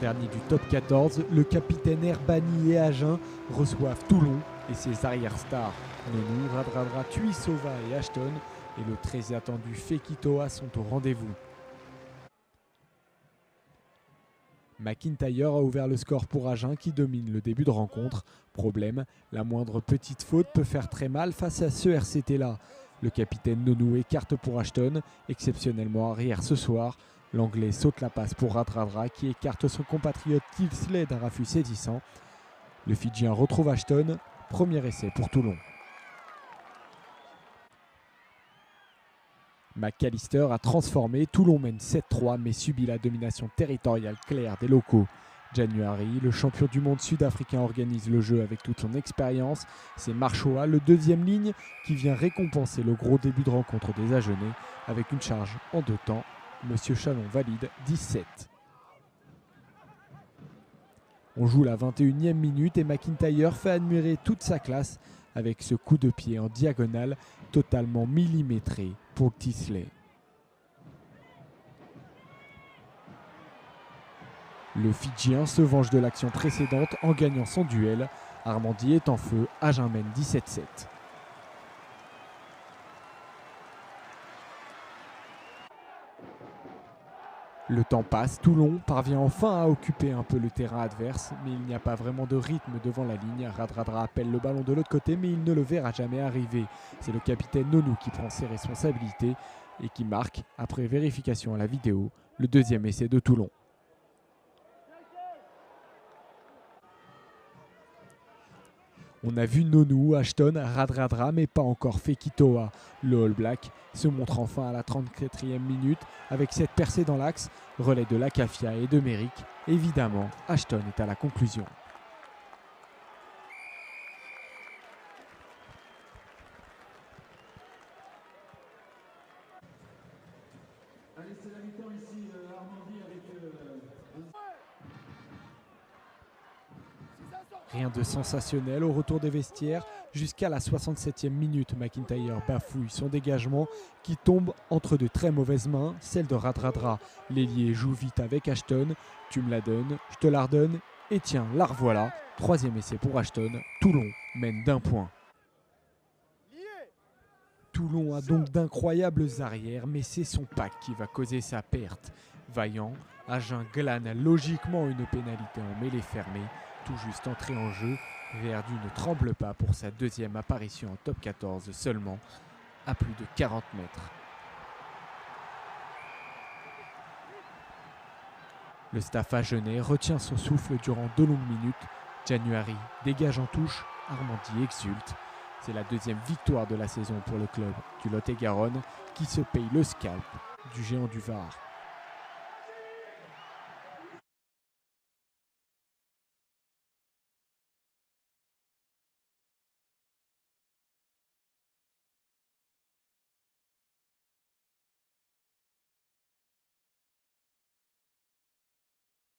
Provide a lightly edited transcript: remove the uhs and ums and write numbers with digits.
Dernier du top 14, le capitaine Herbani et Agen reçoivent Toulon et ses arrière-stars. Nonou, Radradra, Tuisova et Ashton et le très attendu Fekitoa sont au rendez-vous. McIntyre a ouvert le score pour Agen qui domine le début de rencontre. Problème, la moindre petite faute peut faire très mal face à ce RCT-là. Le capitaine Nonou écarte pour Ashton, exceptionnellement arrière ce soir. L'Anglais saute la passe pour Radradra qui écarte son compatriote Tilsley d'un raffut saisissant. Le Fidjien retrouve Ashton, premier essai pour Toulon. McAllister a transformé, Toulon mène 7-3 mais subit la domination territoriale claire des locaux. January, le champion du monde sud-africain, organise le jeu avec toute son expérience. C'est Marchoa, le deuxième ligne, qui vient récompenser le gros début de rencontre des Agenais avec une charge en 2 temps. Monsieur Chalon valide 17. On joue la 21e minute et McIntyre fait admirer toute sa classe avec ce coup de pied en diagonale totalement millimétré pour Tilsley. Le Fidjien se venge de l'action précédente en gagnant son duel. Armandi est en feu, Agen mène 17-7. Le temps passe, Toulon parvient enfin à occuper un peu le terrain adverse, mais il n'y a pas vraiment de rythme devant la ligne. Radradra appelle le ballon de l'autre côté, mais il ne le verra jamais arriver. C'est le capitaine Nonou qui prend ses responsabilités et qui marque, après vérification à la vidéo, le deuxième essai de Toulon. On a vu Nonou, Ashton, Radradra, mais pas encore Fekitoa. Le All Black se montre enfin à la 34e minute avec cette percée dans l'axe, relais de Lacafia et de Méric. Évidemment, Ashton est à la conclusion. Allez, c'est la mi-temps ici, Armandi avec... Rien de sensationnel au retour des vestiaires. Jusqu'à la 67e minute, McIntyre bafouille son dégagement qui tombe entre de très mauvaises mains, celle de Radradra. L'ailier joue vite avec Ashton. Tu me la donnes, je te la redonne. Et tiens, la revoilà. 3e essai pour Ashton. Toulon mène d'1 point. Toulon a donc d'incroyables arrières, mais c'est son pack qui va causer sa perte. Vaillant, Agen glane logiquement une pénalité en mêlée fermée. Tout juste entré en jeu, Verdu ne tremble pas pour sa deuxième apparition en top 14 seulement, à plus de 40 mètres. Le staff agenais retient son souffle durant 2 longues minutes. January dégage en touche, Armandi exulte. C'est la deuxième victoire de la saison pour le club du Lot-et-Garonne qui se paye le scalp du géant du Var.